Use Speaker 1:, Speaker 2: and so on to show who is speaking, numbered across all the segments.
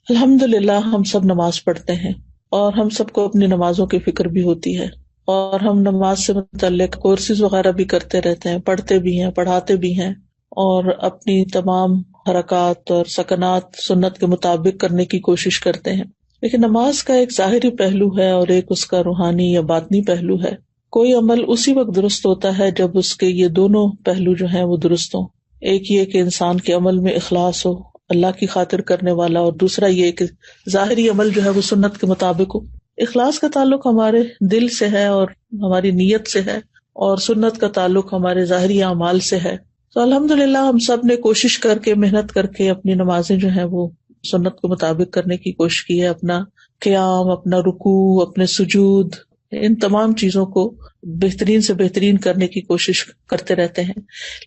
Speaker 1: الحمدللہ ہم سب نماز پڑھتے ہیں اور ہم سب کو اپنی نمازوں کی فکر بھی ہوتی ہے، اور ہم نماز سے متعلق کورسز وغیرہ بھی کرتے رہتے ہیں، پڑھتے بھی ہیں، پڑھاتے بھی ہیں، اور اپنی تمام حرکات اور سکنات سنت کے مطابق کرنے کی کوشش کرتے ہیں۔ لیکن نماز کا ایک ظاہری پہلو ہے اور ایک اس کا روحانی یا باطنی پہلو ہے۔ کوئی عمل اسی وقت درست ہوتا ہے جب اس کے یہ دونوں پہلو جو ہیں وہ درست ہوں۔ ایک یہ کہ انسان کے عمل میں اخلاص ہو، اللہ کی خاطر کرنے والا، اور دوسرا یہ کہ ظاہری عمل جو ہے وہ سنت کے مطابق ہو۔ اخلاص کا تعلق ہمارے دل سے ہے اور ہماری نیت سے ہے، اور سنت کا تعلق ہمارے ظاہری اعمال سے ہے۔ تو الحمدللہ ہم سب نے کوشش کر کے، محنت کر کے اپنی نمازیں جو ہیں وہ سنت کے مطابق کرنے کی کوشش کی ہے۔ اپنا قیام، اپنا رکوع، اپنے سجود، ان تمام چیزوں کو بہترین سے بہترین کرنے کی کوشش کرتے رہتے ہیں۔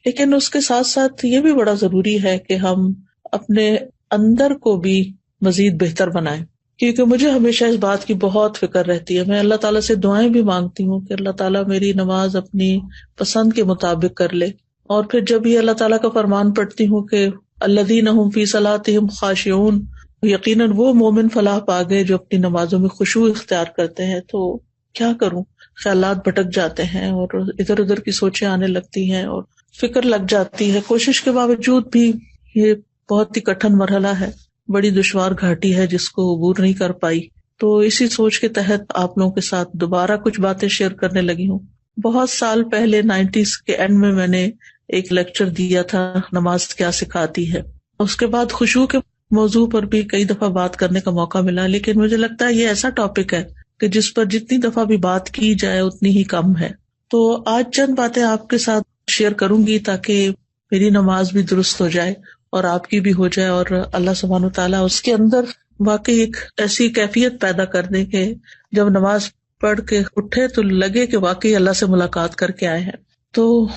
Speaker 1: لیکن اس کے ساتھ ساتھ یہ بھی بڑا ضروری ہے کہ ہم اپنے اندر کو بھی مزید بہتر بنائیں، کیونکہ مجھے ہمیشہ اس بات کی بہت فکر رہتی ہے۔ میں اللہ تعالیٰ سے دعائیں بھی مانگتی ہوں کہ اللہ تعالیٰ میری نماز اپنی پسند کے مطابق کر لے، اور پھر جب یہ اللہ تعالیٰ کا فرمان پڑھتی ہوں کہ الذین ھم فی صلاتہم خاشعون، یقیناً وہ مومن فلاح پا گئے جو اپنی نمازوں میں خشوع اختیار کرتے ہیں، تو کیا کروں، خیالات بھٹک جاتے ہیں اور ادھر ادھر کی سوچیں آنے لگتی ہیں اور فکر لگ جاتی ہے۔ کوشش کے باوجود بھی یہ بہت ہی کٹھن مرحلہ ہے، بڑی دشوار گھاٹی ہے جس کو عبور نہیں کر پائی۔ تو اسی سوچ کے تحت آپ لوگوں کے ساتھ دوبارہ کچھ باتیں شیئر کرنے لگی ہوں۔ بہت سال پہلے 90s کے اینڈ میں نے ایک لیکچر دیا تھا، نماز کیا سکھاتی ہے۔ اس کے بعد خشوع کے موضوع پر بھی کئی دفعہ بات کرنے کا موقع ملا، لیکن مجھے لگتا ہے یہ ایسا ٹاپک ہے کہ جس پر جتنی دفعہ بھی بات کی جائے اتنی ہی کم ہے۔ تو آج چند باتیں آپ کے ساتھ شیئر کروں گی تاکہ میری نماز بھی درست ہو جائے اور آپ کی بھی ہو جائے، اور اللہ سبحانہ وتعالیٰ اس کے اندر واقعی ایک ایسی کیفیت پیدا کر دے کہ جب نماز پڑھ کے اٹھے تو لگے کہ واقعی اللہ سے ملاقات کر کے آئے ہیں۔ تو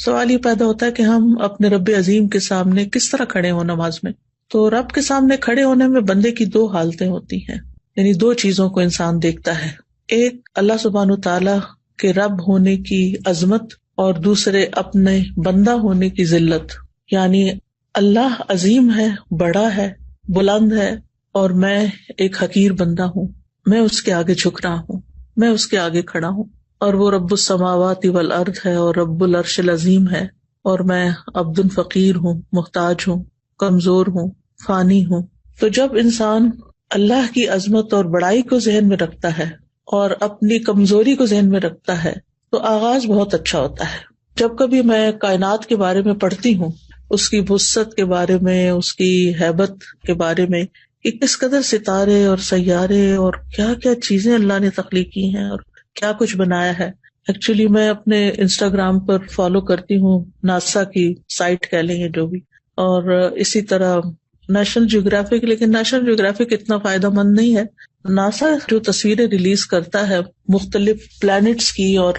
Speaker 1: سوال یہ پیدا ہوتا ہے کہ ہم اپنے رب عظیم کے سامنے کس طرح کھڑے ہوں نماز میں۔ تو رب کے سامنے کھڑے ہونے میں بندے کی دو حالتیں ہوتی ہیں، یعنی دو چیزوں کو انسان دیکھتا ہے۔ ایک اللہ سبحانہ وتعالیٰ کے رب ہونے کی عظمت، اور دوسرے اپنے بندہ ہونے کی ذلت، یعنی اللہ عظیم ہے، بڑا ہے، بلند ہے، اور میں ایک حقیر بندہ ہوں، میں اس کے آگے جھک رہا ہوں، میں اس کے آگے کھڑا ہوں، اور وہ رب السماوات والارض ہے اور رب العرش العظیم ہے، اور میں عبد فقیر ہوں، محتاج ہوں، کمزور ہوں، فانی ہوں۔ تو جب انسان اللہ کی عظمت اور بڑائی کو ذہن میں رکھتا ہے اور اپنی کمزوری کو ذہن میں رکھتا ہے تو آغاز بہت اچھا ہوتا ہے۔ جب کبھی میں کائنات کے بارے میں پڑھتی ہوں، اس کی وسعت کے بارے میں، اس کی ہیبت کے بارے میں، کہ کس قدر ستارے اور سیارے اور کیا کیا چیزیں اللہ نے تخلیق کی ہیں اور کیا کچھ بنایا ہے۔ ایکچولی میں اپنے انسٹاگرام پر فالو کرتی ہوں ناسا کی سائٹ کہہ لیں جو بھی، اور اسی طرح نیشنل جیوگرافک، لیکن نیشنل جیوگرافک اتنا فائدہ مند نہیں ہے۔ ناسا جو تصویریں ریلیز کرتا ہے مختلف پلانٹس کی اور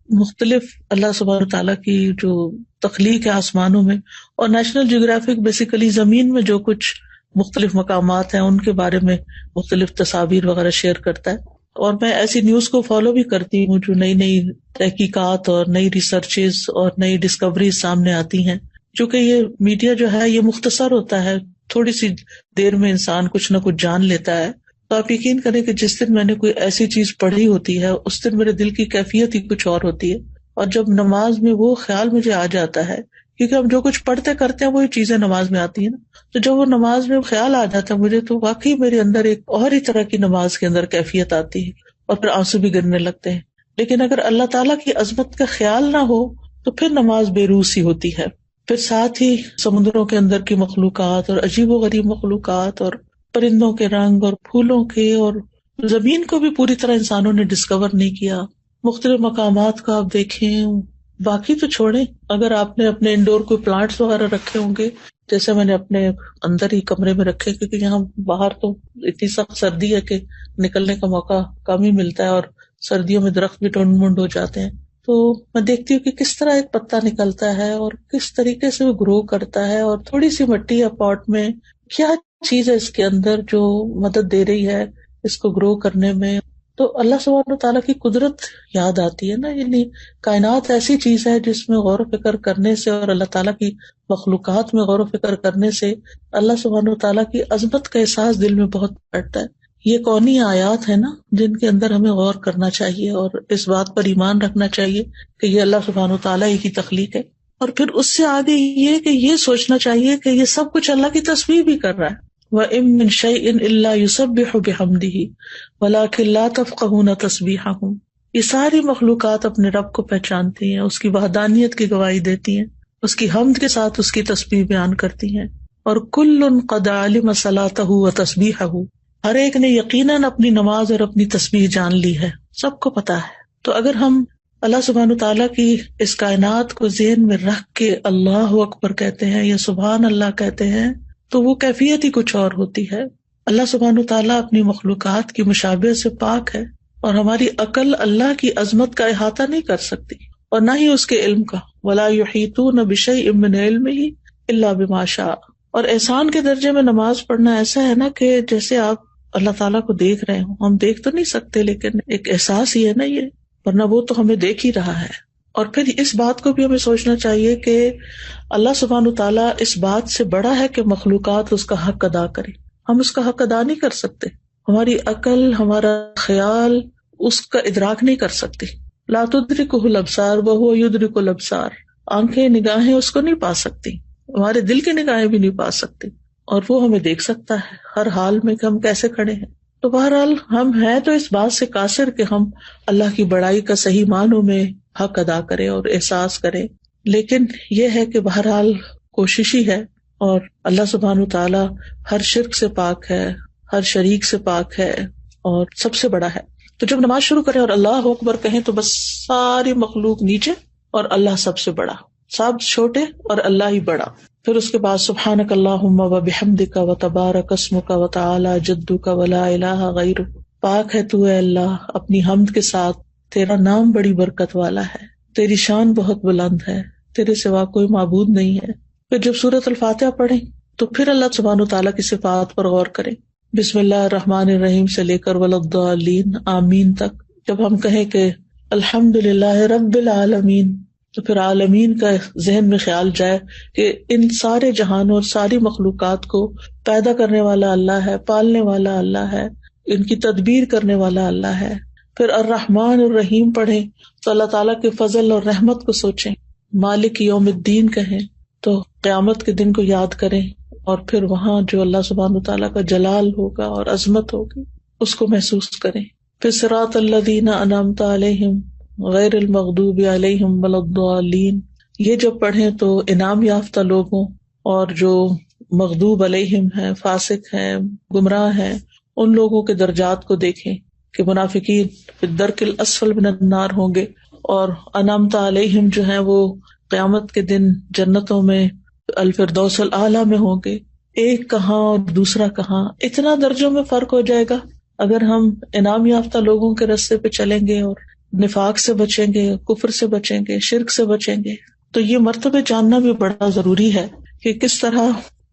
Speaker 1: مختلف اللہ سبحانہ تعالیٰ کی جو تخلیق ہے آسمانوں میں، اور نیشنل جیوگرافک بیسیکلی زمین میں جو کچھ مختلف مقامات ہیں ان کے بارے میں مختلف تصاویر وغیرہ شیئر کرتا ہے۔ اور میں ایسی نیوز کو فالو بھی کرتی ہوں جو نئی نئی تحقیقات اور نئی ریسرچز اور نئی ڈسکوریز سامنے آتی ہیں۔ چونکہ یہ میڈیا جو ہے یہ مختصر ہوتا ہے، تھوڑی سی دیر میں انسان کچھ نہ کچھ جان لیتا ہے۔ تو آپ یقین کریں کہ جس دن میں نے کوئی ایسی چیز پڑھی ہوتی ہے اس دن میرے دل کی کیفیت ہی کچھ اور ہوتی ہے، اور جب نماز میں وہ خیال مجھے آ جاتا ہے، کیونکہ ہم جو کچھ پڑھتے کرتے ہیں وہی چیزیں نماز میں آتی ہیں نا، تو جب وہ نماز میں خیال آ جاتا ہے مجھے، تو واقعی میرے اندر ایک اور ہی طرح کی نماز کے اندر کیفیت آتی ہے، اور پھر آنسو بھی گرنے لگتے ہیں۔ لیکن اگر اللہ تعالیٰ کی عظمت کا خیال نہ ہو تو پھر نماز بے روح سی ہوتی ہے۔ پھر ساتھ ہی سمندروں کے اندر کی مخلوقات اور عجیب و غریب مخلوقات اور پرندوں کے رنگ اور پھولوں کے، اور زمین کو بھی پوری طرح انسانوں نے ڈسکور نہیں کیا، مختلف مقامات کا آپ دیکھیں۔ باقی تو چھوڑیں، اگر آپ نے اپنے انڈور کوئی پلانٹس وغیرہ رکھے ہوں گے، جیسے میں نے اپنے اندر ہی کمرے میں رکھے، کیونکہ یہاں باہر تو اتنی سخت سردی ہے کہ نکلنے کا موقع کم ہی ملتا ہے، اور سردیوں میں درخت بھی ٹنڈ منڈ ہو جاتے ہیں، تو میں دیکھتی ہوں کہ کس طرح ایک پتا نکلتا ہے اور کس طریقے سے وہ گرو کرتا ہے، اور تھوڑی سی مٹی یا پاٹ میں کیا چیز ہے اس کے اندر جو مدد دے رہی ہے اس کو گرو کرنے میں۔ تو اللہ سبحانہ تعالیٰ کی قدرت یاد آتی ہے نا. یعنی کائنات ایسی چیز ہے جس میں غور و فکر کرنے سے اور اللہ تعالیٰ کی مخلوقات میں غور و فکر کرنے سے اللہ سبحانہ تعالیٰ کی عظمت کا احساس دل میں بہت بڑھتا ہے. یہ کونی آیات ہے نا جن کے اندر ہمیں غور کرنا چاہیے اور اس بات پر ایمان رکھنا چاہیے کہ یہ اللہ سبحانہ تعالیٰ ہی کی تخلیق ہے. اور پھر اس سے آگے یہ کہ یہ سوچنا چاہیے کہ یہ سب کچھ اللہ کی تسبیح بھی کر رہا ہے. وَإِن مِّن شَيْءٍ إِلَّا يُسَبِّحُ بِحَمْدِهِ وَلَٰكِن لَّا تَفْقَهُونَ تَسْبِيحَهُمْ. یہ ساری مخلوقات اپنے رب کو پہچانتی ہیں، اس کی وحدانیت کی گواہی دیتی ہیں، اس کی حمد کے ساتھ اس کی تسبیح بیان کرتی ہیں. اور کُلٌّ قَدْ عَلِمَ صَلَاتَهُ وَتَسْبِيحَهُ، ہر ایک نے یقیناً اپنی نماز اور اپنی تسبیح جان لی ہے، سب کو پتا ہے. تو اگر ہم اللہ سبحانہ تعالیٰ کی اس کائنات کو ذہن میں رکھ کے اللہ اکبر کہتے ہیں یا سبحان اللہ کہتے ہیں تو وہ کیفیت ہی کچھ اور ہوتی ہے. اللہ سبحانہ تعالیٰ اپنی مخلوقات کی مشابہت سے پاک ہے اور ہماری عقل اللہ کی عظمت کا احاطہ نہیں کر سکتی اور نہ ہی اس کے علم کا. وَلَا يُحِيطُونَ بِشَيْءٍ مِّنْ عِلْمِهِ إِلَّا بِمَا شَاءَ. اور احسان کے درجے میں نماز پڑھنا ایسا ہے نا کہ جیسے آپ اللہ تعالیٰ کو دیکھ رہے ہوں. ہم دیکھ تو نہیں سکتے لیکن ایک احساس ہی ہے نا یہ، ورنہ وہ تو ہمیں دیکھ ہی رہا ہے. اور پھر اس بات کو بھی ہمیں سوچنا چاہیے کہ اللہ سبحانہ تعالیٰ اس بات سے بڑا ہے کہ مخلوقات اس کا حق ادا کرے. ہم اس کا حق ادا نہیں کر سکتے، ہماری عقل، ہمارا خیال اس کا ادراک نہیں کر سکتی. لا تدرکہ الابصار وہو یدرک الابصار. آنکھیں، نگاہیں اس کو نہیں پا سکتی، ہمارے دل کی نگاہیں بھی نہیں پا سکتی، اور وہ ہمیں دیکھ سکتا ہے ہر حال میں کہ ہم کیسے کھڑے ہیں. تو بہرحال ہم ہیں تو اس بات سے قاصر کہ ہم اللہ کی بڑائی کا صحیح معنوں میں حق ادا کریں اور احساس کریں. لیکن یہ ہے کہ بہرحال کوشش ہی ہے، اور اللہ سبحانہ تعالیٰ ہر شرک سے پاک ہے، ہر شریک سے پاک ہے اور سب سے بڑا ہے. تو جب نماز شروع کریں اور اللہ اکبر کہیں تو بس ساری مخلوق نیچے اور اللہ سب سے بڑا، سب چھوٹے اور اللہ ہی بڑا. پھر اس کے بعد سبحانک اللہم وبحمدک وتبارک اسمک وتعالی جدک ولا الہ غیرک. پاک ہے تو اے اللہ اپنی حمد کے ساتھ، تیرا نام بڑی برکت والا ہے، تیری شان بہت بلند ہے، تیرے سوا کوئی معبود نہیں ہے. پھر جب سورۃ الفاتحہ پڑھیں تو پھر اللہ سبحانہ تعالیٰ کی صفات پر غور کریں. بسم اللہ الرحمن الرحیم سے لے کر وللضالین آمین تک. جب ہم کہیں کہ الحمدللہ رب العالمین تو پھر عالمین کا ذہن میں خیال جائے کہ ان سارے جہانوں اور ساری مخلوقات کو پیدا کرنے والا اللہ ہے، پالنے والا اللہ ہے، ان کی تدبیر کرنے والا اللہ ہے. پھر الرحمن الرحیم پڑھیں تو اللہ تعالیٰ کے فضل اور رحمت کو سوچیں. مالک یوم الدین کہیں تو قیامت کے دن کو یاد کریں، اور پھر وہاں جو اللہ سبحانہ تعالیٰ کا جلال ہوگا اور عظمت ہوگی اس کو محسوس کریں. پھر صراط الذین انعمت علیہم غیر المغضوب علیہم ولا الضالین. یہ جب پڑھیں تو انعام یافتہ لوگوں اور جو مغضوب علیہم ہیں، فاسق ہیں، گمراہ ہیں، ان لوگوں کے درجات کو دیکھیں کہ منافقین فی الدرک الاسفل من النار ہوں گے، اور انعمت علیہم جو ہیں وہ قیامت کے دن جنتوں میں الفردوس الاعلیٰ میں ہوں گے. ایک کہاں اور دوسرا کہاں، اتنا درجوں میں فرق ہو جائے گا. اگر ہم انعام یافتہ لوگوں کے راستے پہ چلیں گے اور نفاق سے بچیں گے، کفر سے بچیں گے، شرک سے بچیں گے، تو یہ مرتبے جاننا بھی بڑا ضروری ہے کہ کس طرح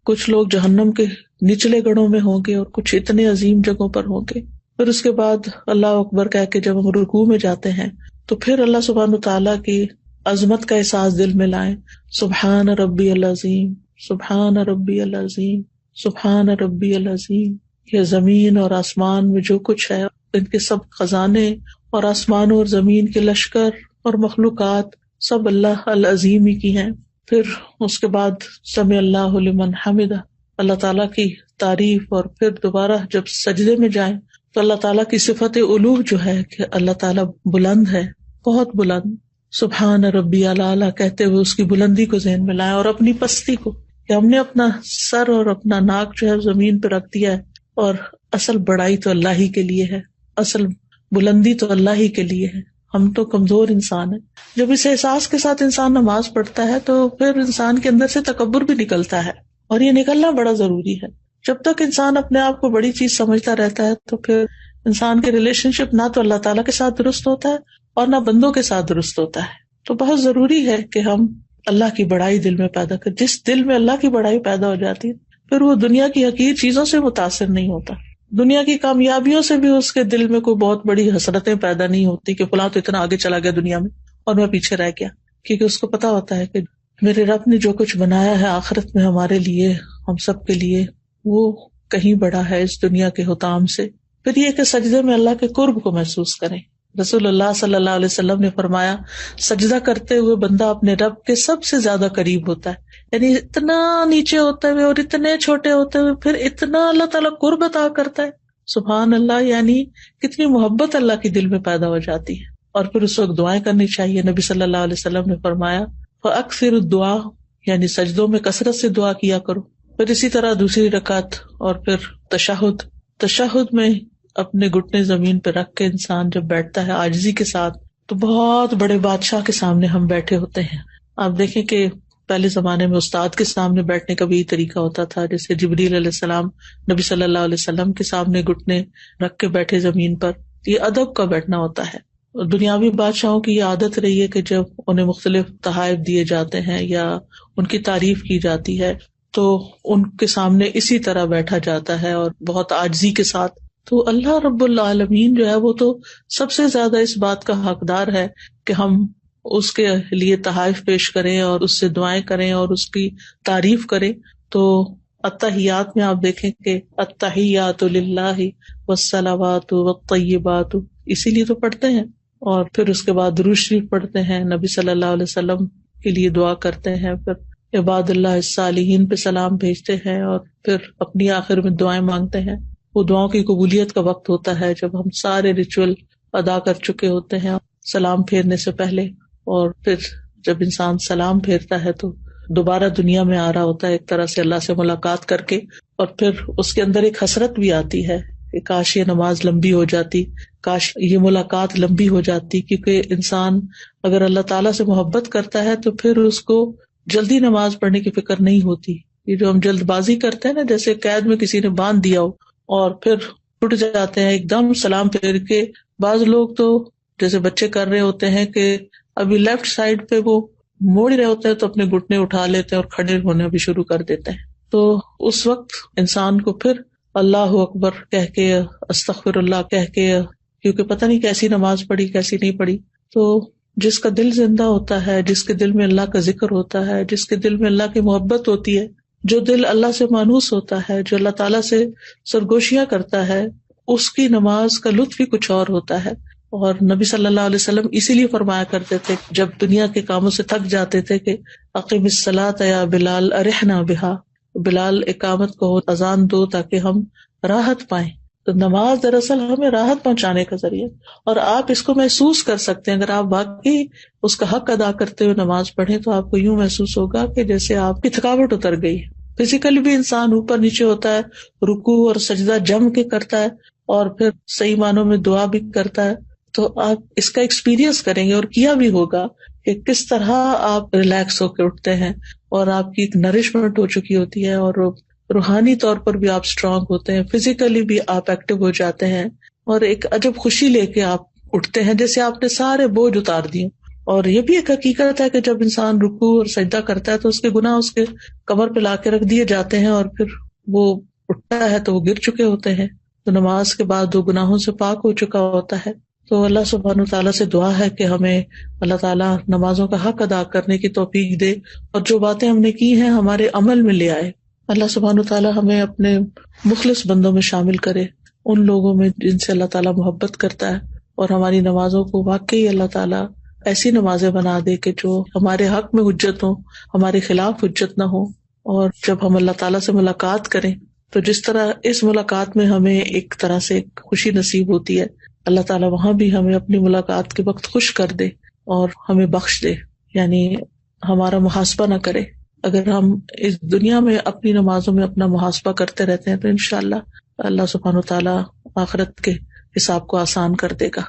Speaker 1: کچھ لوگ جہنم کے نچلے گڑھوں میں ہوں گے اور کچھ اتنے عظیم جگہوں پر ہوں گے. پھر اس کے بعد اللہ اکبر کہہ کے جب ہم رکوع میں جاتے ہیں تو پھر اللہ سبحانہ تعالیٰ کی عظمت کا احساس دل میں لائیں. سبحان ربی العظیم، سبحان ربی العظیم، سبحان ربی العظیم. یہ زمین اور آسمان میں جو کچھ ہے، ان کے سب خزانے اور آسمان اور زمین کے لشکر اور مخلوقات سب اللہ العظیم ہی کی ہیں. پھر اس کے بعد سمع اللہ لمن حمدہ، اللہ تعالیٰ کی تعریف. اور پھر دوبارہ جب سجدے میں جائیں تو اللہ تعالیٰ کی صفت علو جو ہے کہ اللہ تعالیٰ بلند ہے، بہت بلند. سبحان ربی الاعلیٰ کہتے ہوئے اس کی بلندی کو ذہن میں لائیں، اور اپنی پستی کو کہ ہم نے اپنا سر اور اپنا ناک جو ہے زمین پہ رکھ دیا ہے، اور اصل بڑائی تو اللہ ہی کے لیے ہے، اصل بلندی تو اللہ ہی کے لیے ہے، ہم تو کمزور انسان ہیں. جب اس احساس کے ساتھ انسان نماز پڑھتا ہے تو پھر انسان کے اندر سے تکبر بھی نکلتا ہے، اور یہ نکلنا بڑا ضروری ہے. جب تک انسان اپنے آپ کو بڑی چیز سمجھتا رہتا ہے تو پھر انسان کے ریلیشن شپ نہ تو اللہ تعالیٰ کے ساتھ درست ہوتا ہے اور نہ بندوں کے ساتھ درست ہوتا ہے. تو بہت ضروری ہے کہ ہم اللہ کی بڑائی دل میں پیدا کریں. جس دل میں اللہ کی بڑائی پیدا ہو جاتی ہے پھر وہ دنیا کی حقیر چیزوں سے متاثر نہیں ہوتا. دنیا کی کامیابیوں سے بھی اس کے دل میں کوئی بہت بڑی حسرتیں پیدا نہیں ہوتی کہ فلاں تو اتنا آگے چلا گیا دنیا میں اور میں پیچھے رہ گیا، کیونکہ اس کو پتا ہوتا ہے کہ میرے رب نے جو کچھ بنایا ہے آخرت میں ہمارے لیے، ہم سب کے لیے، وہ کہیں بڑا ہے اس دنیا کے حطام سے۔ پھر یہ کہ سجدے میں اللہ کے قرب کو محسوس کریں۔ رسول اللہ صلی اللہ علیہ وسلم نے فرمایا، سجدہ کرتے ہوئے بندہ اپنے رب کے سب سے زیادہ قریب ہوتا ہے، یعنی اتنا نیچے ہوتے ہوئے اور اتنے چھوٹے ہوتے ہوئے پھر اتنا اللہ تعالیٰ قرب عطا کرتا ہے۔ سبحان اللہ، یعنی کتنی محبت اللہ کے دل میں پیدا ہو جاتی ہے۔ اور پھر اس وقت دعائیں کرنی چاہیے۔ نبی صلی اللہ علیہ وسلم نے فرمایا، فَأَكْثِرُ الدُّعَاء، یعنی سجدوں میں کثرت سے دعا کیا کرو۔ پھر اسی طرح دوسری رکعت اور پھر تشہد میں اپنے گھٹنے زمین پہ رکھ کے انسان جب بیٹھتا ہے عاجزی کے ساتھ، تو بہت بڑے بادشاہ کے سامنے ہم بیٹھے ہوتے ہیں۔ آپ دیکھیں کہ پہلے زمانے میں استاد کے سامنے بیٹھنے کا بھی یہ طریقہ ہوتا تھا، جیسے جبریل علیہ السلام نبی صلی اللہ علیہ وسلم کے سامنے گھٹنے رکھ کے بیٹھے زمین پر، یہ ادب کا بیٹھنا ہوتا ہے۔ اور دنیاوی بادشاہوں کی یہ عادت رہی ہے کہ جب انہیں مختلف تحائف دیے جاتے ہیں یا ان کی تعریف کی جاتی ہے تو ان کے سامنے اسی طرح بیٹھا جاتا ہے اور بہت عاجزی کے ساتھ۔ تو اللہ رب العالمین جو ہے وہ تو سب سے زیادہ اس بات کا حقدار ہے کہ ہم اس کے لیے تحائف پیش کریں اور اس سے دعائیں کریں اور اس کی تعریف کریں۔ تو التحیات میں آپ دیکھیں کہ التحیات للہ والصلوات والطیبات، اسی لیے تو پڑھتے ہیں۔ اور پھر اس کے بعد درود شریف پڑھتے ہیں، نبی صلی اللہ علیہ وسلم کے لیے دعا کرتے ہیں، پھر عباد اللہ الصالحین پہ سلام بھیجتے ہیں اور پھر اپنی آخر میں دعائیں مانگتے ہیں۔ وہ دعاؤں کی قبولیت کا وقت ہوتا ہے جب ہم سارے ریچول ادا کر چکے ہوتے ہیں سلام پھیرنے سے پہلے، اور پھر جب انسان سلام پھیرتا ہے تو دوبارہ دنیا میں آ رہا ہوتا ہے ایک طرح سے اللہ سے ملاقات کر کے، اور پھر اس کے اندر ایک حسرت بھی آتی ہے کہ کاش یہ نماز لمبی ہو جاتی، کاش یہ ملاقات لمبی ہو جاتی، کیونکہ انسان اگر اللہ تعالیٰ سے محبت کرتا ہے تو پھر اس کو جلدی نماز پڑھنے کی فکر نہیں ہوتی۔ یہ جو ہم جلد بازی کرتے ہیں نا، جیسے قید میں کسی نے باندھ دیا ہو اور پھر اٹھ جاتے ہیں ایک دم سلام پھیر کے، بعض لوگ تو جیسے بچے کر رہے ہوتے ہیں کہ ابھی لیفٹ سائڈ پہ وہ موڑ رہے ہوتے ہیں تو اپنے گھٹنے اٹھا لیتے ہیں اور کھڑے ہونا بھی شروع کر دیتے ہیں۔ تو اس وقت انسان کو پھر اللہ اکبر کہہ کے، استغفر اللہ کہہ کے، کیونکہ پتہ نہیں کیسی نماز پڑھی کیسی نہیں پڑھی، تو جس کا دل زندہ ہوتا ہے، جس کے دل میں اللہ کا ذکر ہوتا ہے، جس کے دل میں اللہ کی محبت ہوتی ہے، جو دل اللہ سے مانوس ہوتا ہے، جو اللہ تعالیٰ سے سرگوشیاں کرتا ہے، اس کی نماز کا لطف ہی کچھ اور ہوتا ہے۔ اور نبی صلی اللہ علیہ وسلم اسی لیے فرمایا کرتے تھے جب دنیا کے کاموں سے تھک جاتے تھے کہ اقیم الصلاۃ یا بلال ارحنا بہا، بلال اقامت کو اذان دو تاکہ ہم راحت پائیں۔ تو نماز دراصل ہمیں راحت پہنچانے کا ذریعہ، اور آپ اس کو محسوس کر سکتے ہیں اگر آپ واقعی اس کا حق ادا کرتے ہوئے نماز پڑھیں تو آپ کو یوں محسوس ہوگا کہ جیسے آپ کی تھکاوٹ اتر گئی۔ فزیکلی بھی انسان اوپر نیچے ہوتا ہے، رکوع اور سجدہ جم کے کرتا ہے اور پھر صحیح معنوں میں دعا بھی کرتا ہے۔ تو آپ اس کا ایکسپیرینس کریں گے اور کیا بھی ہوگا کہ کس طرح آپ ریلیکس ہو کے اٹھتے ہیں اور آپ کی ایک نرشمنٹ ہو چکی ہوتی ہے، اور روحانی طور پر بھی آپ اسٹرانگ ہوتے ہیں، فزیکلی بھی آپ ایکٹیو ہو جاتے ہیں، اور ایک عجب خوشی لے کے آپ اٹھتے ہیں جیسے آپ نے سارے بوجھ اتار دیے۔ اور یہ بھی ایک حقیقت ہے کہ جب انسان رکوع اور سجدہ کرتا ہے تو اس کے گناہ اس کے کمر پہ لا کے رکھ دیے جاتے ہیں، اور پھر وہ اٹھتا ہے تو وہ گر چکے ہوتے ہیں، تو نماز کے بعد وہ گناہوں سے پاک ہو چکا ہوتا ہے۔ تو اللہ سبحانہ تعالیٰ سے دعا ہے کہ ہمیں اللہ تعالیٰ نمازوں کا حق ادا کرنے کی توفیق دے، اور جو باتیں ہم نے کی ہیں ہمارے عمل میں لے آئے۔ اللہ سبحانہ تعالیٰ ہمیں اپنے مخلص بندوں میں شامل کرے، ان لوگوں میں جن سے اللہ تعالیٰ محبت کرتا ہے، اور ہماری نمازوں کو واقعی اللہ تعالیٰ ایسی نمازیں بنا دے کہ جو ہمارے حق میں حجت ہوں، ہمارے خلاف حجت نہ ہو۔ اور جب ہم اللہ تعالیٰ سے ملاقات کریں تو جس طرح اس ملاقات میں ہمیں ایک طرح سے ایک خوشی نصیب ہوتی ہے، اللہ تعالیٰ وہاں بھی ہمیں اپنی ملاقات کے وقت خوش کر دے اور ہمیں بخش دے، یعنی ہمارا محاسبہ نہ کرے۔ اگر ہم اس دنیا میں اپنی نمازوں میں اپنا محاسبہ کرتے رہتے ہیں تو انشاءاللہ اللہ سبحانہ وتعالیٰ آخرت کے حساب کو آسان کر دے گا۔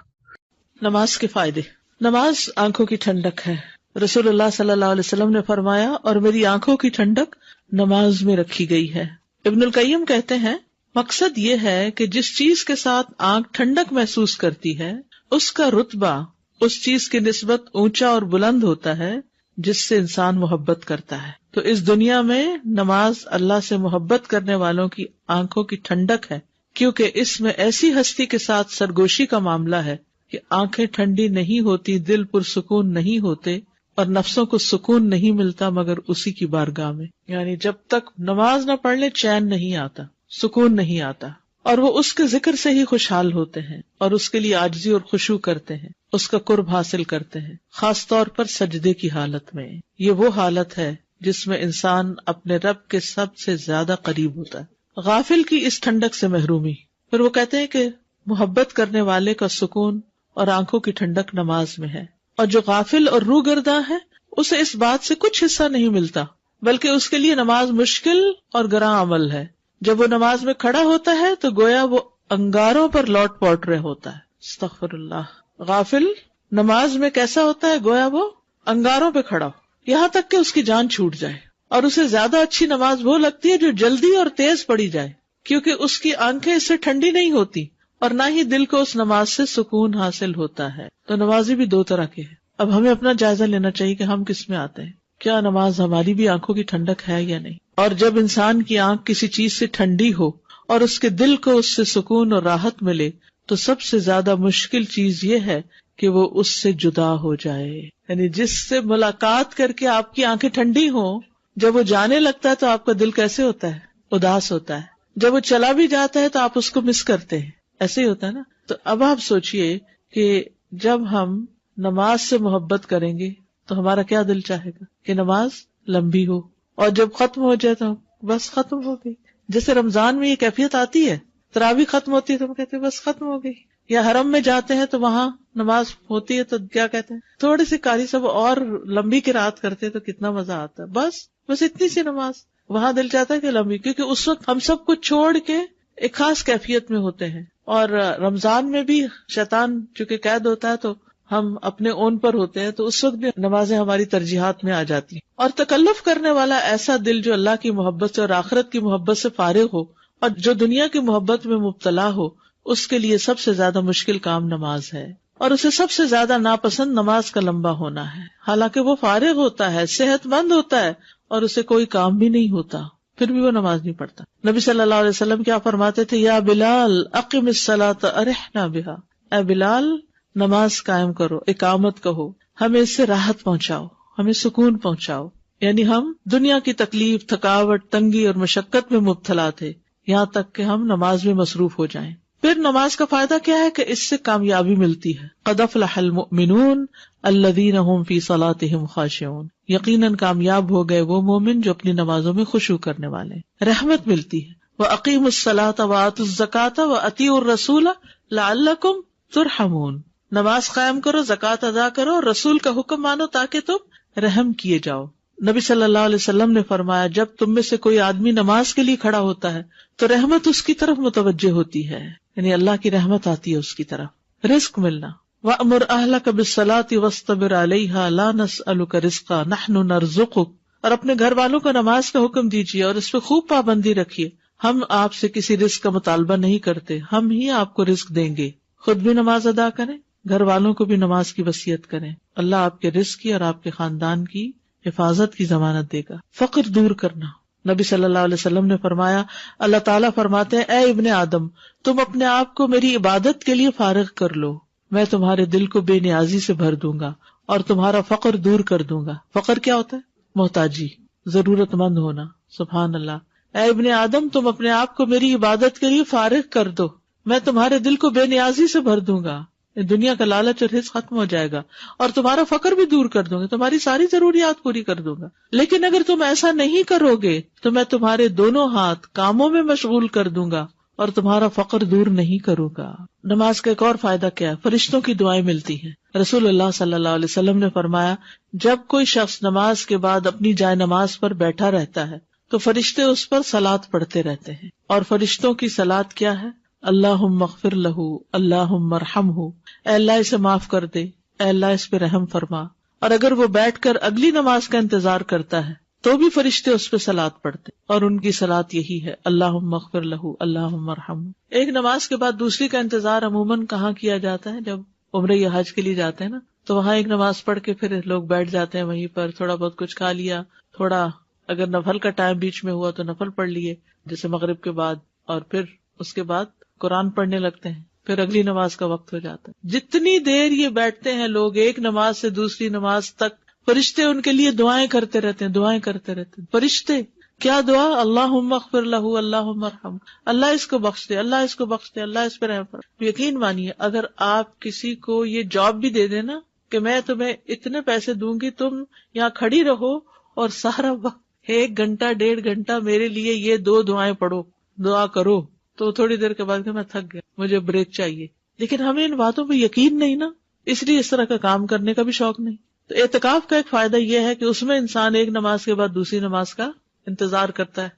Speaker 1: نماز کے فائدے۔ نماز آنکھوں کی ٹھنڈک ہے۔ رسول اللہ صلی اللہ علیہ وسلم نے فرمایا، اور میری آنکھوں کی ٹھنڈک نماز میں رکھی گئی ہے۔ ابن القیم کہتے ہیں، مقصد یہ ہے کہ جس چیز کے ساتھ آنکھ ٹھنڈک محسوس کرتی ہے اس کا رتبہ اس چیز کی نسبت اونچا اور بلند ہوتا ہے جس سے انسان محبت کرتا ہے۔ تو اس دنیا میں نماز اللہ سے محبت کرنے والوں کی آنکھوں کی ٹھنڈک ہے، کیونکہ اس میں ایسی ہستی کے ساتھ سرگوشی کا معاملہ ہے کہ آنکھیں ٹھنڈی نہیں ہوتی، دل پرسکون نہیں ہوتے، اور نفسوں کو سکون نہیں ملتا مگر اسی کی بارگاہ میں. یعنی جب تک نماز نہ پڑھ لے چین نہیں آتا، سکون نہیں آتا، اور وہ اس کے ذکر سے ہی خوشحال ہوتے ہیں اور اس کے لیے عاجزی اور خشوع کرتے ہیں، اس کا قرب حاصل کرتے ہیں، خاص طور پر سجدے کی حالت میں. یہ وہ حالت ہے جس میں انسان اپنے رب کے سب سے زیادہ قریب ہوتا ہے. غافل کی اس ٹھنڈک سے محرومی. پھر وہ کہتے ہیں کہ محبت کرنے والے کا سکون اور آنکھوں کی ٹھنڈک نماز میں ہے، اور جو غافل اور روگرداں ہے اسے اس بات سے کچھ حصہ نہیں ملتا، بلکہ اس کے لیے نماز مشکل اور گراں عمل ہے. جب وہ نماز میں کھڑا ہوتا ہے تو گویا وہ انگاروں پر لوٹ پوٹ رہے ہوتا ہے. استغفر اللہ. غافل نماز میں کیسا ہوتا ہے؟ گویا وہ انگاروں پہ کھڑا ہو، یہاں تک کہ اس کی جان چھوٹ جائے، اور اسے زیادہ اچھی نماز وہ لگتی ہے جو جلدی اور تیز پڑھی جائے، کیونکہ اس کی آنکھیں اس سے ٹھنڈی نہیں ہوتی اور نہ ہی دل کو اس نماز سے سکون حاصل ہوتا ہے. تو نمازی بھی دو طرح کے ہیں. اب ہمیں اپنا جائزہ لینا چاہیے کہ ہم کس میں آتے ہیں. کیا نماز ہماری بھی آنکھوں کی ٹھنڈک ہے یا نہیں؟ اور جب انسان کی آنکھ کسی چیز سے ٹھنڈی ہو اور اس کے دل کو اس سے سکون اور راحت ملے تو سب سے زیادہ مشکل چیز یہ ہے کہ وہ اس سے جدا ہو جائے. یعنی جس سے ملاقات کر کے آپ کی آنکھیں ٹھنڈی ہوں، جب وہ جانے لگتا ہے تو آپ کا دل کیسے ہوتا ہے؟ اداس ہوتا ہے. جب وہ چلا بھی جاتا ہے تو آپ اس کو مس کرتے ہیں. ایسے ہی ہوتا ہے نا. تو اب آپ سوچئے کہ جب ہم نماز سے محبت کریں گے تو ہمارا کیا دل چاہے گا کہ نماز لمبی ہو، اور جب ختم ہو جائے تو بس ختم ہو گئی. جیسے رمضان میں یہ کیفیت آتی ہے، تراویح ختم ہوتی ہے تو ہم کہتے ہیں بس ختم ہو گئی. یا حرم میں جاتے ہیں تو وہاں نماز ہوتی ہے تو کیا کہتے ہیں، تھوڑی سی قاری صاحب اور لمبی قرات کرتے تو کتنا مزہ آتا ہے. بس اتنی سی نماز، وہاں دل چاہتا ہے کہ لمبی، کیونکہ اس وقت ہم سب کچھ چھوڑ کے ایک خاص کیفیت میں ہوتے ہیں. اور رمضان میں بھی شیطان چونکہ قید ہوتا ہے تو ہم اپنے اون پر ہوتے ہیں، تو اس وقت بھی نمازیں ہماری ترجیحات میں آ جاتی ہیں. اور تکلف کرنے والا ایسا دل جو اللہ کی محبت سے اور آخرت کی محبت سے فارغ ہو اور جو دنیا کی محبت میں مبتلا ہو، اس کے لیے سب سے زیادہ مشکل کام نماز ہے، اور اسے سب سے زیادہ ناپسند نماز کا لمبا ہونا ہے. حالانکہ وہ فارغ ہوتا ہے، صحت مند ہوتا ہے، اور اسے کوئی کام بھی نہیں ہوتا، پھر بھی وہ نماز نہیں پڑھتا. نبی صلی اللہ علیہ وسلم کیا فرماتے تھے؟ یا بلال اقم الصلاۃ ارحنا بہا. اے بلال نماز قائم کرو، اقامت کہو، ہمیں اس سے راحت پہنچاؤ، ہمیں سکون پہنچاؤ. یعنی ہم دنیا کی تکلیف، تھکاوٹ، تنگی اور مشقت میں مبتلا تھے، یہاں تک کہ ہم نماز میں مصروف ہو جائیں. پھر نماز کا فائدہ کیا ہے کہ اس سے کامیابی ملتی ہے. قد افلح المؤمنون الذین هم فی صلاتهم خاشعون. یقیناً کامیاب ہو گئے وہ مومن جو اپنی نمازوں میں خشوع کرنے والے ہیں. رحمت ملتی ہے. وَأَقِيمُوا الصَّلَاةَ وَآتُوا الزَّكَاةَ وَأَطِيعُوا الرَّسُولَ لَعَلَّكُمْ تُرْحَمُونَ. نماز قائم کرو، زکوٰۃ ادا کرو، اور رسول کا حکم مانو تاکہ تم رحم کیے جاؤ. نبی صلی اللہ علیہ وسلم نے فرمایا جب تم میں سے کوئی آدمی نماز کے لیے کھڑا ہوتا ہے تو رحمت اس کی طرف متوجہ ہوتی ہے، یعنی اللہ کی رحمت آتی ہے اس کی طرف. رزق ملنا. وَأْمُرْ أَهْلَكَ بِالصَّلَاةِ وَاصْطَبِرْ عَلَيْهَا لَا نَسْأَلُكَ رِزْقًا نَحْنُ نَرْزُقُكَ. اور اپنے گھر والوں کو نماز کا حکم دیجیے اور اس پہ خوب پابندی رکھیے. ہم آپ سے کسی رزق کا مطالبہ نہیں کرتے، ہم ہی آپ کو رزق دیں گے. خود بھی نماز ادا کریں، گھر والوں کو بھی نماز کی وصیت کریں. اللہ آپ کے رزق کی اور آپ کے خاندان کی حفاظت کی ضمانت دے گا. فقر دور کرنا. نبی صلی اللہ علیہ وسلم نے فرمایا اللہ تعالیٰ فرماتے ہیں اے ابن آدم تم اپنے آپ کو میری عبادت کے لیے فارغ کر لو، میں تمہارے دل کو بے نیازی سے بھر دوں گا اور تمہارا فقر دور کر دوں گا. فقر کیا ہوتا ہے؟ محتاجی، ضرورت مند ہونا. سبحان اللہ. اے ابن آدم تم اپنے آپ کو میری عبادت کے لیے فارغ کر دو، میں تمہارے دل کو بے نیازی سے بھر دوں گا. دنیا کا لالچ اور حرص ختم ہو جائے گا اور تمہارا فقر بھی دور کر دوں گا، تمہاری ساری ضروریات پوری کر دوں گا. لیکن اگر تم ایسا نہیں کرو گے تو میں تمہارے دونوں ہاتھ کاموں میں مشغول کر دوں گا اور تمہارا فقر دور نہیں کروں گا. نماز کا ایک اور فائدہ کیا ہے؟ فرشتوں کی دعائیں ملتی ہیں. رسول اللہ صلی اللہ علیہ وسلم نے فرمایا جب کوئی شخص نماز کے بعد اپنی جائے نماز پر بیٹھا رہتا ہے تو فرشتے اس پر صلاۃ پڑھتے رہتے ہیں. اور فرشتوں کی صلاۃ کیا ہے؟ اللہم اغفر لہ، اللہم ارحمہ، اے اللہ اسے معاف کر دے، اے اللہ اس پہ رحم فرما. اور اگر وہ بیٹھ کر اگلی نماز کا انتظار کرتا ہے تو بھی فرشتے اس پہ صلاۃ پڑھتے، اور ان کی صلاۃ یہی ہے اللہم اغفر لہ، اللہم ارحمہ. ایک نماز کے بعد دوسری کا انتظار عموماً کہاں کیا جاتا ہے؟ جب عمرہ یا حج کے لیے جاتے ہیں نا، تو وہاں ایک نماز پڑھ کے پھر لوگ بیٹھ جاتے ہیں وہیں پر، تھوڑا بہت کچھ کھا لیا، تھوڑا اگر نفل کا ٹائم بیچ میں ہوا تو نفل پڑھ لیے جیسے مغرب کے بعد، اور پھر اس کے بعد قرآن پڑھنے لگتے ہیں، پھر اگلی نماز کا وقت ہو جاتا ہے. جتنی دیر یہ بیٹھتے ہیں لوگ ایک نماز سے دوسری نماز تک، فرشتے ان کے لیے دعائیں کرتے رہتے ہیں، دعائیں کرتے رہتے ہیں. فرشتے کیا دعا؟ اللہم اغفر لہ، اللہم ارحم، اللہ اس کو بخش دے، اللہ اس کو بخش دے، اللہ اس پہ رحم فرما. یقین مانیے اگر آپ کسی کو یہ جاب بھی دے دینا کہ میں تمہیں اتنے پیسے دوں گی، تم یہاں کھڑی رہو اور سارا وقت 1 گھنٹہ 1.5 گھنٹہ میرے لیے یہ 2 دعائیں پڑھو، دعا کرو، تو تھوڑی دیر کے بعد کہ میں تھک گیا، مجھے بریک چاہیے. لیکن ہمیں ان باتوں پہ یقین نہیں نا، اس لیے اس طرح کا کام کرنے کا بھی شوق نہیں. تو اعتکاف کا ایک فائدہ یہ ہے کہ اس میں انسان ایک نماز کے بعد دوسری نماز کا انتظار کرتا ہے.